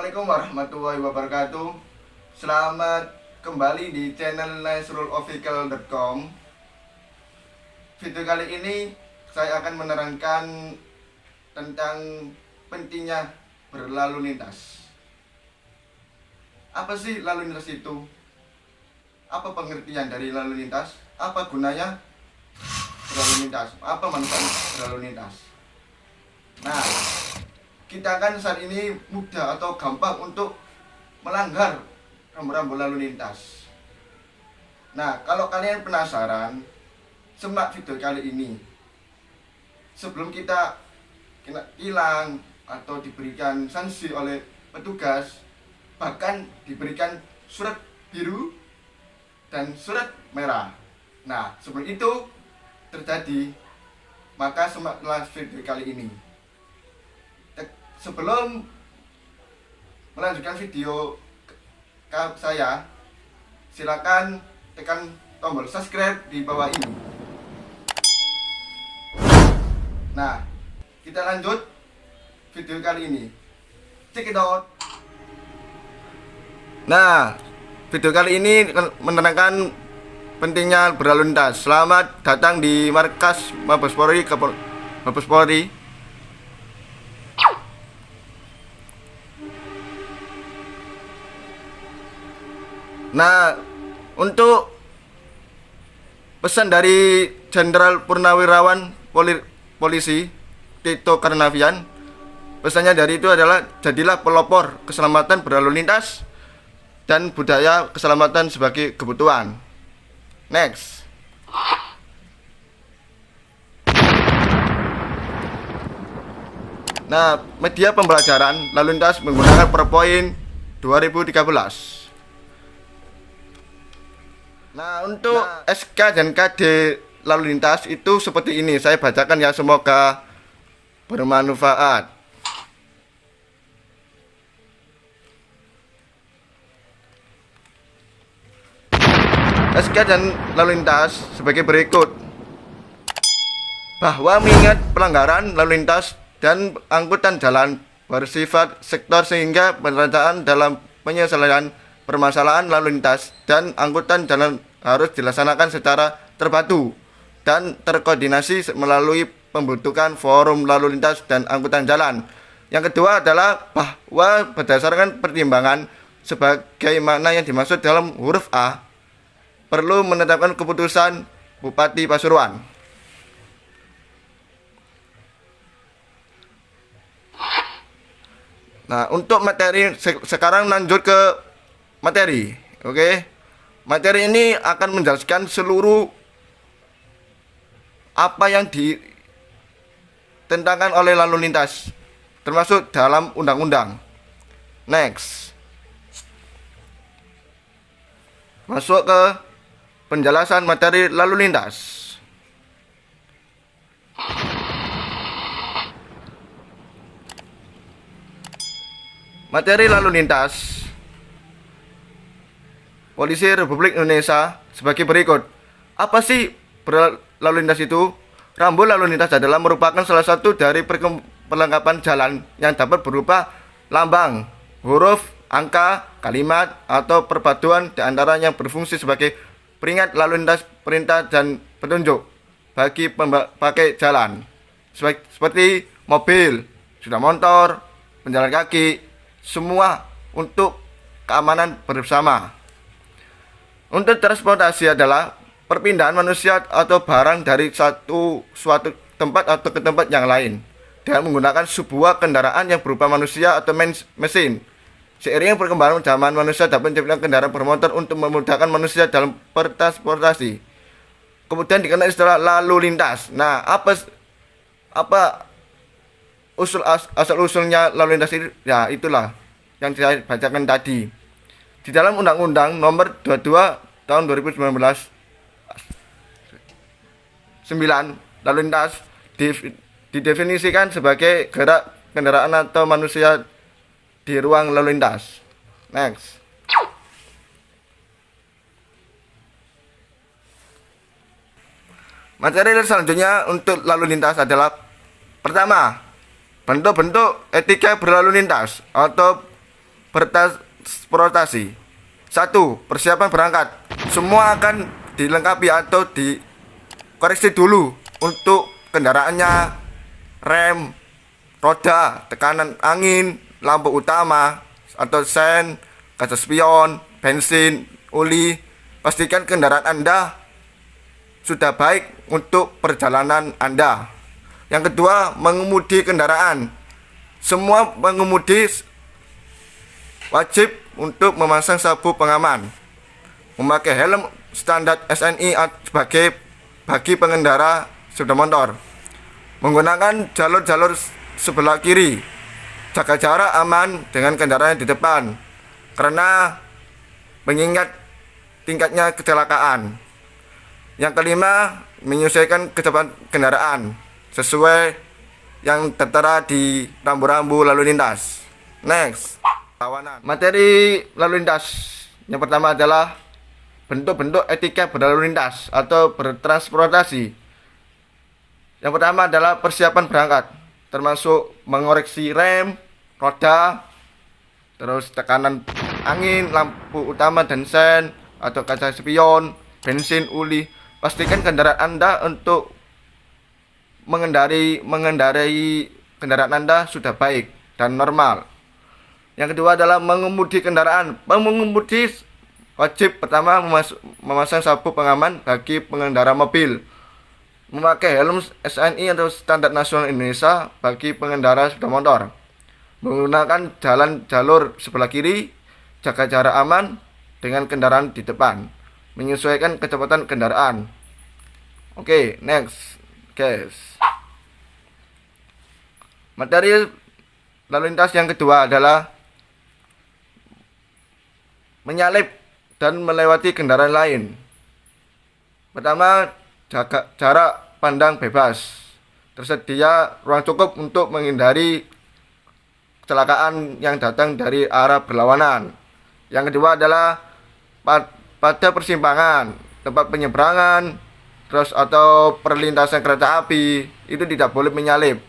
Assalamualaikum warahmatullahi wabarakatuh. Selamat kembali di channel nasrulofficial.com. Video kali ini saya akan menerangkan tentang pentingnya berlalu lintas. Apa sih lalu lintas itu? Apa pengertian dari lalu lintas? Apa gunanya berlalu lintas? Apa manfaat berlalu lintas? Nah, kita kan saat ini mudah atau gampang untuk melanggar rambu-rambu lalu lintas. Nah, kalau kalian penasaran, simak video kali ini. Sebelum kita kena tilang atau diberikan sanksi oleh petugas, bahkan diberikan surat biru dan surat merah. Nah, sebelum itu terjadi, maka simaklah video kali ini. Sebelum melanjutkan video saya, silakan tekan tombol subscribe di bawah ini. Nah, kita lanjut video kali ini. Check it out. Nah, video kali ini menerangkan pentingnya berlalu lintas. Selamat datang di markas Mabes Polri. Nah, untuk pesan dari Jenderal Purnawirawan Polisi Tito Karnavian, pesannya dari itu adalah jadilah pelopor keselamatan berlalu lintas dan budaya keselamatan sebagai kebutuhan. Next. Nah, media pembelajaran lalu lintas menggunakan PowerPoint 2013. Nah, untuk SK dan KD lalu lintas itu seperti ini. Saya bacakan ya, semoga bermanfaat. SK dan lalu lintas sebagai berikut. Bahwa mengingat pelanggaran lalu lintas dan angkutan jalan bersifat sektor sehingga perencanaan dalam penyelesaian permasalahan lalu lintas dan angkutan jalan harus dilaksanakan secara terpadu dan terkoordinasi melalui pembentukan forum lalu lintas dan angkutan jalan. Yang kedua adalah bahwa berdasarkan pertimbangan sebagaimana yang dimaksud dalam huruf A, perlu menetapkan keputusan Bupati Pasuruan. Nah, untuk materi sekarang lanjut ke materi. Oke. Materi ini akan menjelaskan seluruh apa yang ditentangkan oleh lalu lintas, termasuk dalam undang-undang. Next. Masuk ke penjelasan materi lalu lintas. Materi lalu lintas Polisi Republik Indonesia sebagai berikut. Apa sih berlalu lintas itu? Rambu lalu lintas adalah merupakan salah satu dari perlengkapan jalan yang dapat berupa lambang, huruf, angka, kalimat, atau perpaduan di antara yang berfungsi sebagai peringat lalu lintas, perintah, dan petunjuk bagi pemakai jalan. Seperti mobil, sepeda motor, penjalan kaki, semua untuk keamanan bersama. Untuk transportasi adalah perpindahan manusia atau barang dari suatu tempat atau ke tempat yang lain dengan menggunakan sebuah kendaraan yang berupa manusia atau mesin. Seiring perkembangan zaman, manusia dapat menciptakan kendaraan bermotor untuk memudahkan manusia dalam bertransportasi. Kemudian dikenal istilah lalu lintas. Nah, apa asal usulnya lalu lintas ini? Ya, itulah yang saya bacakan tadi. Di dalam Undang-Undang Nomor 22 Tahun 2019 lalu lintas didefinisikan sebagai gerak kendaraan atau manusia di ruang lalu lintas. Next. Materi selanjutnya untuk lalu lintas adalah pertama, bentuk-bentuk etika berlalu lintas atau bertransportasi. 1. Persiapan berangkat. Semua akan dilengkapi atau dikoreksi dulu untuk kendaraannya, rem, roda, tekanan angin, lampu utama atau sen, kaca spion, bensin, oli. Pastikan kendaraan Anda sudah baik untuk perjalanan Anda. Yang kedua, mengemudi kendaraan. Semua pengemudi wajib untuk memasang sabuk pengaman, memakai helm standar SNI sebagai bagi pengendara sepeda motor, menggunakan jalur-jalur sebelah kiri, jaga jarak aman dengan kendaraan di depan karena mengingat tingkatnya kecelakaan. Yang kelima, menyesuaikan kecepatan kendaraan sesuai yang tertera di rambu-rambu lalu lintas. Next, materi lalu lintas. Yang pertama adalah bentuk-bentuk etika berlalu lintas atau bertransportasi. Yang pertama adalah persiapan berangkat, termasuk mengoreksi rem, roda, terus tekanan angin, lampu utama dan sen atau kaca spion, bensin, oli. Pastikan kendaraan Anda untuk mengendarai kendaraan Anda sudah baik dan normal. Yang kedua adalah mengemudi kendaraan. Pengemudi wajib pertama memasang sabuk pengaman bagi pengendara mobil, memakai helm SNI atau standar nasional Indonesia bagi pengendara sepeda motor, menggunakan jalur sebelah kiri, jaga jarak aman dengan kendaraan di depan, menyesuaikan kecepatan kendaraan. Oke, next guys. Materi lalu lintas yang kedua adalah menyalip dan melewati kendaraan lain. Pertama, jaga jarak pandang bebas. Tersedia ruang cukup untuk menghindari kecelakaan yang datang dari arah berlawanan. Yang kedua adalah pada persimpangan, tempat penyeberangan, terus atau perlintasan kereta api, itu tidak boleh menyalip.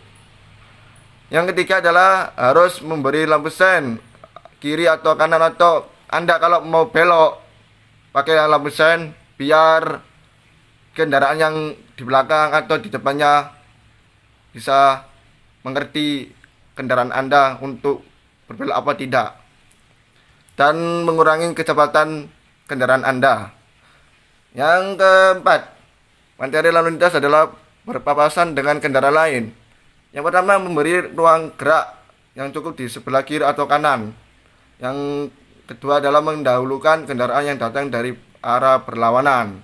Yang ketiga adalah harus memberi lampu sen kiri atau kanan, atau Anda kalau mau belok pakai lampu sen biar kendaraan yang di belakang atau di depannya bisa mengerti kendaraan Anda untuk berbelok apa tidak, dan mengurangi kecepatan kendaraan Anda. Yang keempat, materi lalu lintas adalah berpapasan dengan kendaraan lain. Yang pertama, memberi ruang gerak yang cukup di sebelah kiri atau kanan. Yang kedua adalah mendahulukan kendaraan yang datang dari arah berlawanan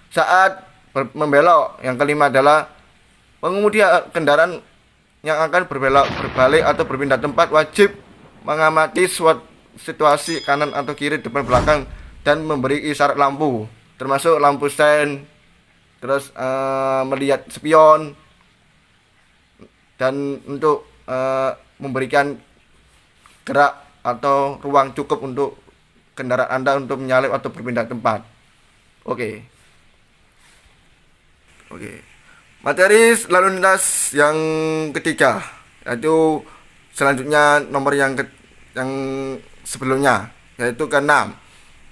saat membelok. Yang kelima adalah pengemudi kendaraan yang akan berbalik atau berpindah tempat wajib mengamati situasi kanan atau kiri, depan belakang, dan memberi isyarat lampu, termasuk lampu sen, terus melihat spion, dan untuk memberikan gerak atau ruang cukup untuk kendaraan Anda untuk menyalip atau berpindah tempat. Oke. Materi lalu lintas yang ketiga, yaitu selanjutnya nomor yang sebelumnya, yaitu ke-6,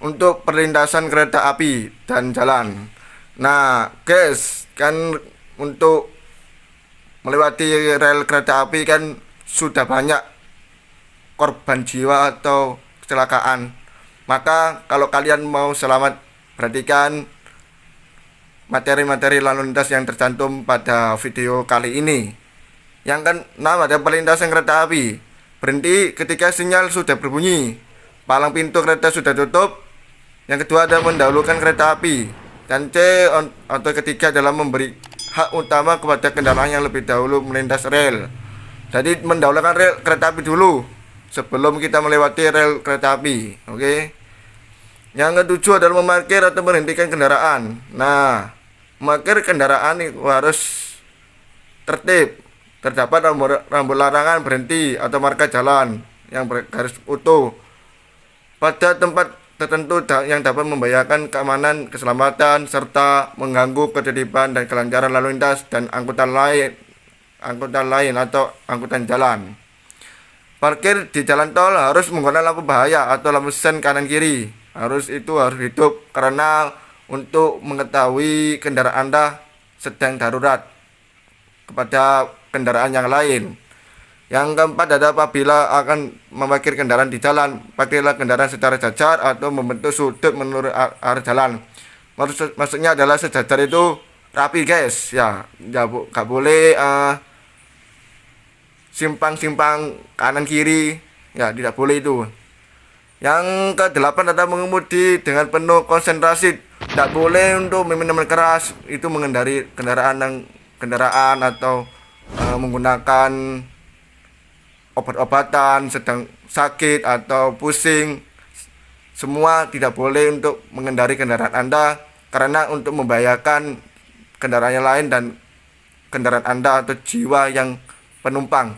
untuk perlintasan kereta api dan jalan. Nah, guys, kan untuk melewati rel kereta api kan sudah banyak korban jiwa atau kecelakaan. Maka kalau kalian mau selamat, perhatikan materi-materi lalu lintas yang tercantum pada video kali ini. Yang ke-6 ada perlintasan kereta api. Berhenti ketika sinyal sudah berbunyi. Palang pintu kereta sudah tutup. Yang kedua ada mendahulukan kereta api. Dan C atau ketiga adalah memberi hak utama kepada kendaraan yang lebih dahulu melintas rel. Jadi mendahulukan rel kereta api dulu sebelum kita melewati rel kereta api. Oke. Yang ketujuh adalah memarkir atau berhentikan kendaraan. Nah, memarkir kendaraan itu harus tertib. Terdapat rambu larangan berhenti atau marka jalan yang bergaris utuh pada tempat tertentu yang dapat membahayakan keamanan, keselamatan, serta mengganggu ketertiban dan kelancaran lalu lintas dan angkutan lain atau angkutan jalan. parkir di jalan tol harus menggunakan lampu bahaya atau lampu sen kanan kiri. Harus hidup karena untuk mengetahui kendaraan Anda sedang darurat kepada kendaraan yang lain. Yang keempat adalah apabila akan memarkir kendaraan di jalan, parkirlah kendaraan secara sejajar atau membentuk sudut menurut arah jalan. Maksudnya adalah sejajar itu rapi guys, ya, gak boleh simpang-simpang kanan kiri, ya tidak boleh itu. Yang kedelapan adalah mengemudi dengan penuh konsentrasi, tidak boleh untuk minuman keras, itu mengendari kendaraan atau menggunakan obat-obatan sedang sakit atau pusing, semua tidak boleh untuk mengendari kendaraan Anda karena untuk membahayakan kendaraan yang lain dan kendaraan Anda atau jiwa yang penumpang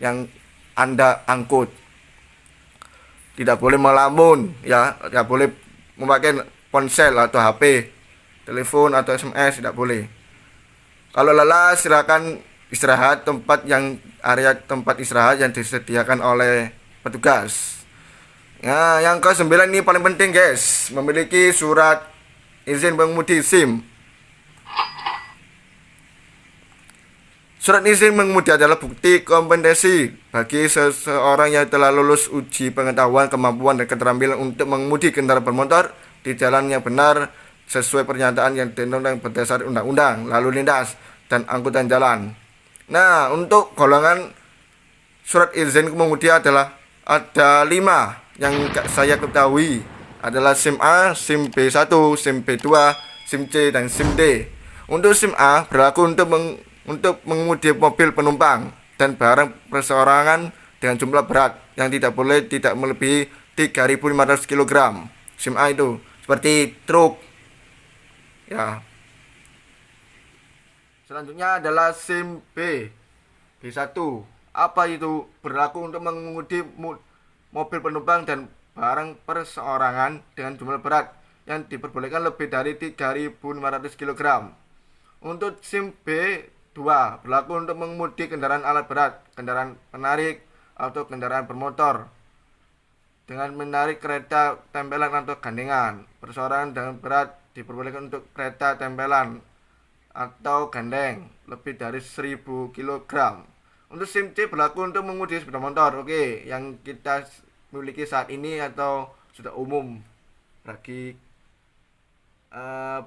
yang Anda angkut. Tidak boleh melamun, ya, tidak boleh memakai ponsel atau HP, telepon atau SMS, tidak boleh. Kalau lelah silakan istirahat area tempat istirahat yang disediakan oleh petugas. Ya, yang ke-9 ini paling penting guys, memiliki surat izin mengemudi SIM. Surat izin mengemudi adalah bukti kompetensi bagi seseorang yang telah lulus uji pengetahuan, kemampuan, dan keterampilan untuk mengemudi kendaraan bermotor di jalan yang benar sesuai pernyataan yang ditentukan berdasar undang-undang lalu lintas dan angkutan jalan. Nah, untuk golongan surat izin mengemudi adalah ada 5 yang saya ketahui adalah SIM A, SIM B1, SIM B2, SIM C, dan SIM D. Untuk SIM A berlaku untuk mengemudi mobil penumpang dan barang perseorangan dengan jumlah berat yang tidak melebihi 3.500 kg. SIM A itu seperti truk, ya. Selanjutnya adalah SIM B1. Apa itu? Berlaku untuk mengemudi mobil penumpang dan barang perseorangan dengan jumlah berat yang diperbolehkan lebih dari 3.500 kg. Untuk SIM B2 berlaku untuk mengemudi kendaraan alat berat, kendaraan penarik, atau kendaraan bermotor dengan menarik kereta tempelan atau gandengan. Perseorangan dengan berat diperbolehkan untuk kereta tempelan atau gandeng lebih dari 1.000 kg. Untuk SIM C berlaku untuk mengemudi sepeda motor. Oke, yang kita miliki saat ini atau sudah umum bagi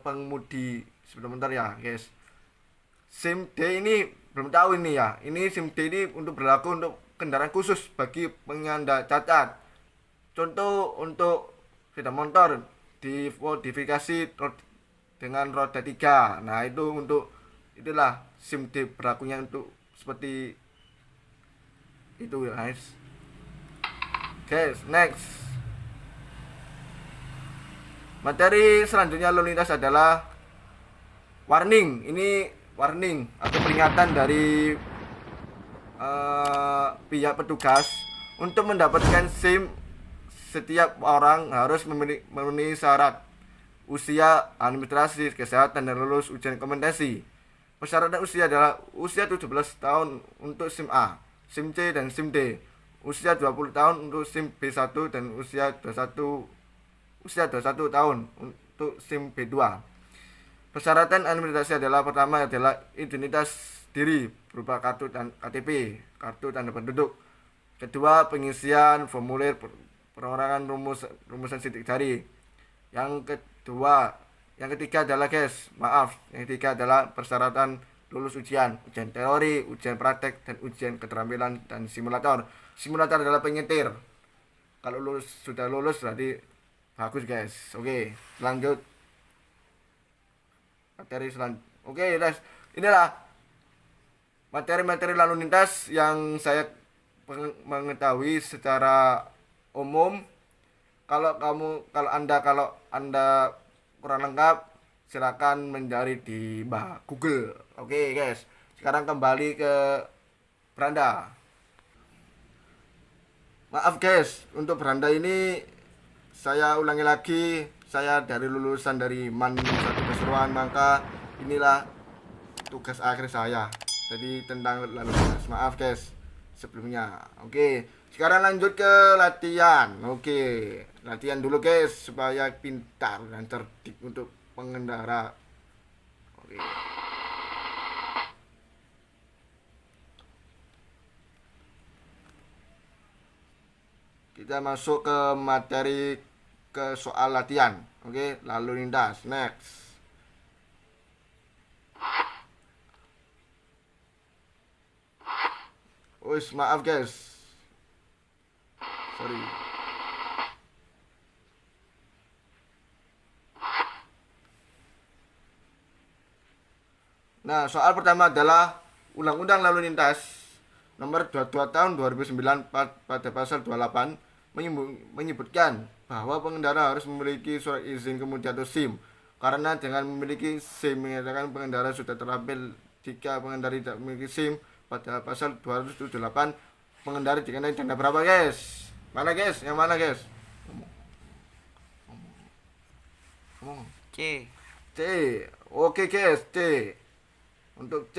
pengemudi sepeda motor ya, guys. SIM D ini belum tahu ini ya. Ini SIM D ini berlaku untuk kendaraan khusus bagi penyandang cacat. Contoh untuk sepeda motor dimodifikasi dengan roda 3. Nah, itulah SIM D berlakunya untuk seperti itu ya, guys. Next. Materi selanjutnya lalu lintas adalah warning. Ini warning atau peringatan dari pihak petugas untuk mendapatkan SIM. Setiap orang harus memenuhi syarat usia, administrasi, kesehatan, dan lulus ujian kompetensi. Persyaratan usia adalah usia 17 tahun untuk SIM A, SIM C, dan SIM D. Usia 20 tahun untuk SIM B1 dan usia 21 tahun untuk SIM B2. Persyaratan administrasi adalah pertama adalah identitas diri berupa kartu dan KTP, kartu tanda penduduk. Kedua, pengisian formulir perorangan rumusan sidik jari. Yang ketiga adalah yang ketiga adalah persyaratan lulus ujian teori, ujian praktek, dan ujian keterampilan dan simulator. Simulator adalah penyetir. Kalau sudah lulus berarti bagus, guys. Oke, lanjut materi Oke, guys. Inilah materi-materi lalu lintas yang saya mengetahui secara umum. Kalau anda kurang lengkap, silakan mencari di Google. Oke, guys. Sekarang kembali ke beranda. Maaf, guys, untuk beranda ini saya ulangi lagi, saya dari lulusan dari MAN 1 Pasuruan, maka inilah tugas akhir saya. Jadi tentang lalu lintas. Maaf, guys. sebelumnya. Oke, sekarang lanjut ke latihan. Oke, latihan dulu guys supaya pintar dan cerdik untuk pengendara. Oke. Kita masuk ke materi, ke soal latihan. Oke, lalu lintas. Next. Wis, maaf guys. Sorry. Nah, soal pertama adalah Undang-Undang Lalu Lintas Nomor 22 Tahun 2009 pada pasal 28 menyebutkan bahwa pengendara harus memiliki surat izin kemudi atau SIM. Karena dengan memiliki SIM menyatakan pengendara sudah terampil. Jika pengendara tidak memiliki SIM, pada pasal 278 pengendara dikenai denda berapa guys? Mana guys? Yang mana guys? Ngomong. C. C. Oke guys, C. Untuk C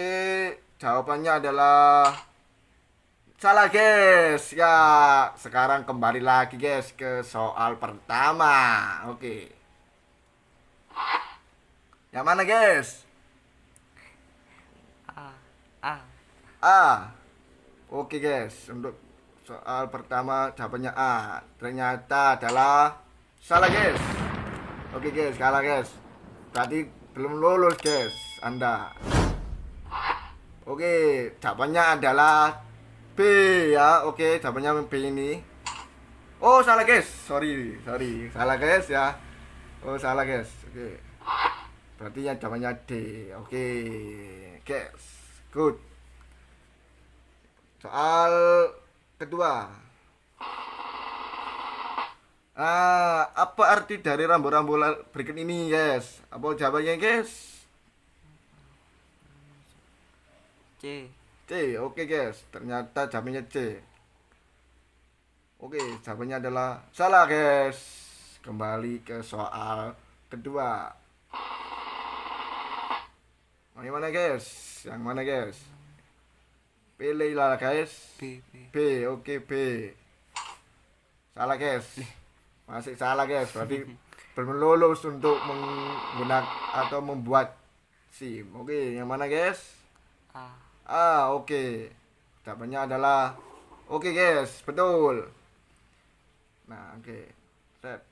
jawabannya adalah salah guys. Ya, sekarang kembali lagi guys ke soal pertama. Oke. Yang mana guys? A. A. A. Oke guys, untuk soal pertama jawabannya A. Ternyata adalah salah guys. Oke guys, kalah guys. Berarti belum lulus guys Anda. Oke, jawabannya adalah B ya. Oke, jawabannya B ini. Oh, salah guys. Sorry. Salah guys ya. Oh, salah guys. Oke. Berarti yang jawabannya D. Oke. Guys. Good. Soal kedua. Apa arti dari rambu-rambu berikut ini, guys? Apa jawabannya, guys? C. C. Oke, guys. Ternyata jawabannya C. Oke, jawabannya adalah salah, guys. Kembali ke soal kedua. Yang mana, guys? Yang mana, guys? Pilihlah, guys. B. B. Oke, B. Salah, guys. Masih salah guys, berarti belum lulus untuk menggunakan atau membuat SIM. Oke, yang mana guys? A. Oke. Jawabannya adalah oke guys, betul. Nah, oke. Set.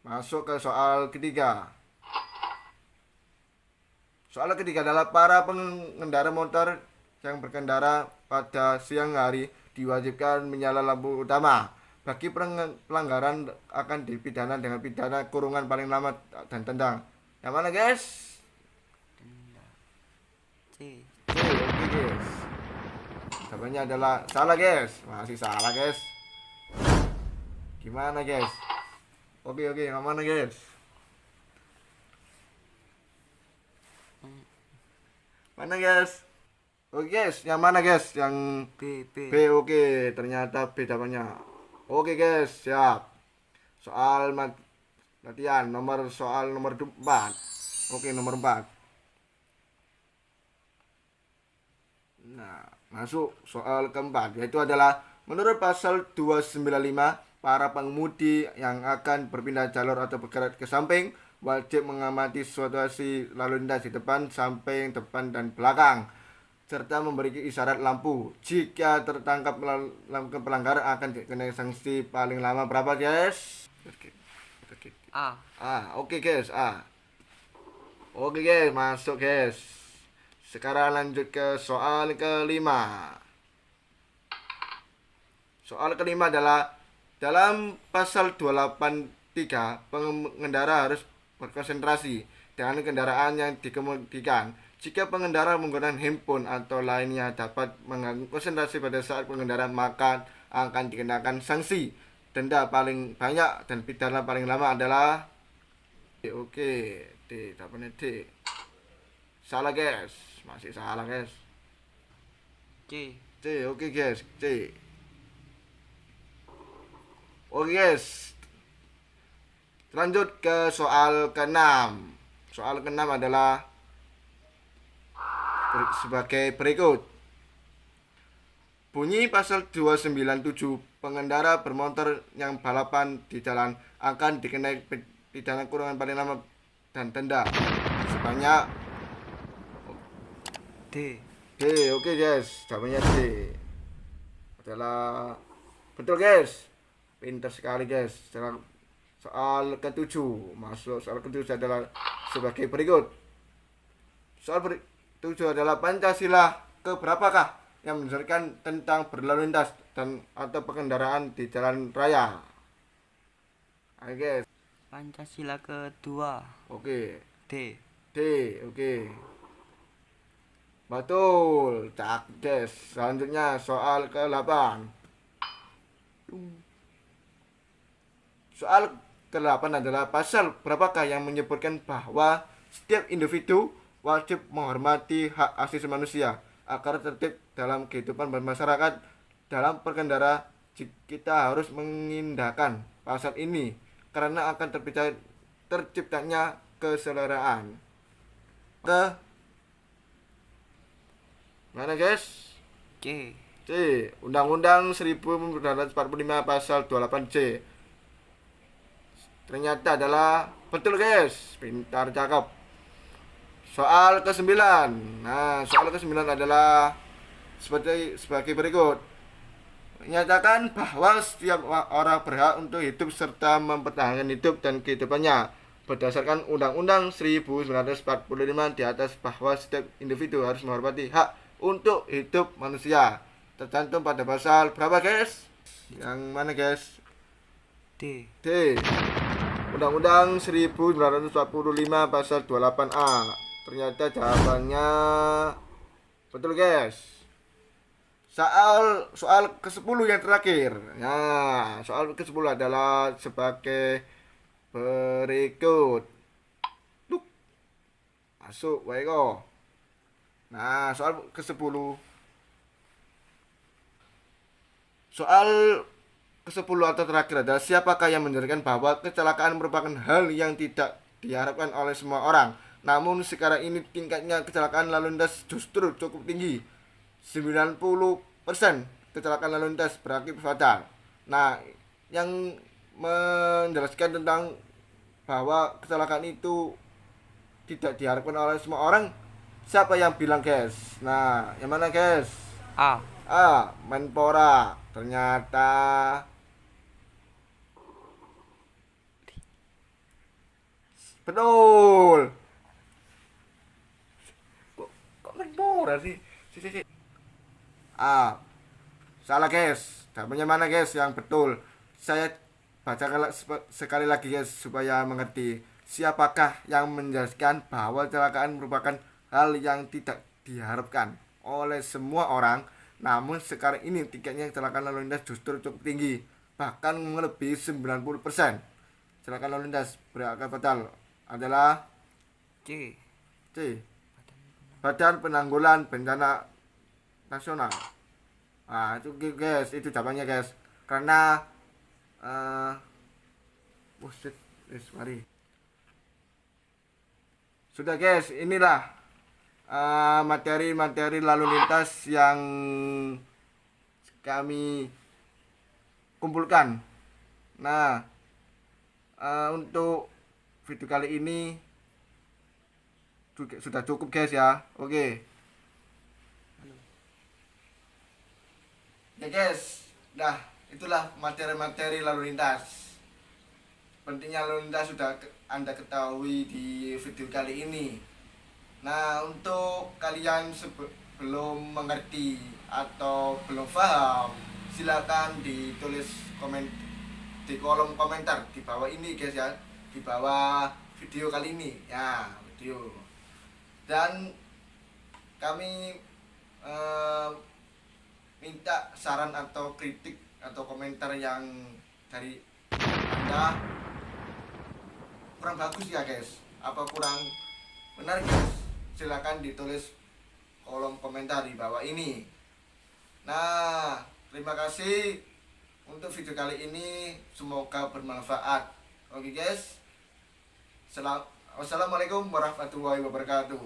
Masuk ke soal ketiga. Soal ketiga adalah para pengendara motor yang berkendara pada siang hari diwajibkan menyala lampu utama. Bagi pelanggaran akan dipidana dengan pidana kurungan paling lama dan tendang. Yang mana guys? C. Oke guys. Jawabannya adalah salah guys. Masih salah guys. Gimana guys? Oke, yang mana guys? Mana guys? Oke guys, yang mana guys? Yang B. B. Oke, ternyata B jawabannya. Oke guys, siap. Soal latihan soal nomor 4. Oke, nomor 4. Nah, masuk soal keempat, yaitu adalah menurut pasal 295, para pengemudi yang akan berpindah jalur atau bergerak ke samping wajib mengamati situasi lalu lintas di depan, samping, depan, dan belakang, serta memberi isyarat lampu. Jika tertangkap melakukan pelanggaran akan dikenai sanksi paling lama berapa guys? A. Oke guys, A. Oke guys, masuk guys. Sekarang lanjut ke soal kelima. Soal kelima adalah dalam pasal 283, pengendara harus berkonsentrasi dengan kendaraan yang dikemudikan. Jika pengendara menggunakan handphone atau lainnya dapat mengganggu konsentrasi pada saat pengendaraan, maka akan dikenakan sanksi. Denda paling banyak dan pidana paling lama adalah Oke, D. Jawabannya D. Salah guys, masih salah guys. C. C. Oke guys, C. Oke guys, lanjut ke soal ke-6. Soal ke-6 adalah sebagai berikut. Bunyi pasal 297, pengendara bermotor yang balapan di jalan akan dikenai pidana kurungan paling lama dan denda sebanyak D. D. Oke guys, jawabannya D adalah betul guys. Pintar sekali guys. Soal ketujuh, masuk soal ketujuh adalah sebagai berikut. Soal ketujuh adalah Pancasila keberapakah yang menjelaskan tentang berlalu lintas dan atau pengendaraan di jalan raya. Ayo guys. Pancasila kedua. Oke. D. D. Oke. Betul. Cak guys. Selanjutnya soal ke-8. Soal ke-8 adalah pasal berapakah yang menyebutkan bahwa setiap individu wajib menghormati hak asasi manusia agar tertib dalam kehidupan bermasyarakat. Dalam berkendara kita harus mengindahkan pasal ini karena akan terciptanya keseleraan. Ke mana guys? C. C. Undang-Undang 1945 pasal 28C. Ternyata adalah betul guys. Pintar, cakep. Soal ke-9. Nah, soal ke-9 adalah sebagai berikut. Menyatakan bahwa setiap orang berhak untuk hidup serta mempertahankan hidup dan kehidupannya berdasarkan Undang-Undang 1945 di atas bahwa setiap individu harus menghormati hak untuk hidup manusia. Tercantum pada pasal berapa guys? Yang mana guys? D. D. Undang-Undang 1945 pasal 28A. Ternyata jawabannya betul guys. Soal ke-10 yang terakhir. Nah, soal ke-10 adalah sebagai berikut. Duk. Masuk, wae. Nah, soal ke-10. Soal ke-10 atau terakhir adalah siapakah yang menjelaskan bahwa kecelakaan merupakan hal yang tidak diharapkan oleh semua orang. Namun sekarang ini tingkatnya kecelakaan lalu lintas justru cukup tinggi. 90% kecelakaan lalu lintas berakibat fatal. Nah, yang menjelaskan tentang bahwa kecelakaan itu tidak diharapkan oleh semua orang, siapa yang bilang guys? Nah, yang mana guys? A. A. Menpora. Ternyata betul. Kok Menpora sih? Si. A. Salah guys. Jawabannya mana guys yang betul? Saya bacakan sekali lagi guys supaya mengerti. Siapakah yang menjelaskan bahwa kecelakaan merupakan hal yang tidak diharapkan oleh semua orang, namun sekarang ini tingkatnya kecelakaan lalu lintas justru cukup tinggi, bahkan melebihi 90%. Kecelakaan lalu lintas berakibat fatal adalah C. C. Badan Penanggulangan Bencana Nasional. Nah, itu guys, itu jawabannya guys. Karena mari. Sudah guys, inilah materi-materi lalu lintas yang kami kumpulkan. Nah, untuk video kali ini sudah cukup guys ya. Oke. Ya guys, nah itulah materi-materi lalu lintas. Pentingnya lalu lintas sudah Anda ketahui di video kali ini. Nah, untuk kalian belum mengerti atau belum paham, silakan ditulis di kolom komentar di bawah ini guys ya, di bawah video kali ini ya, video. Dan kami minta saran atau kritik atau komentar yang dari Anda kurang bagus ya guys, apa kurang benar guys, silakan ditulis kolom komentar di bawah ini. Nah, terima kasih untuk video kali ini, semoga bermanfaat. Oke guys, wassalamualaikum warahmatullahi wabarakatuh.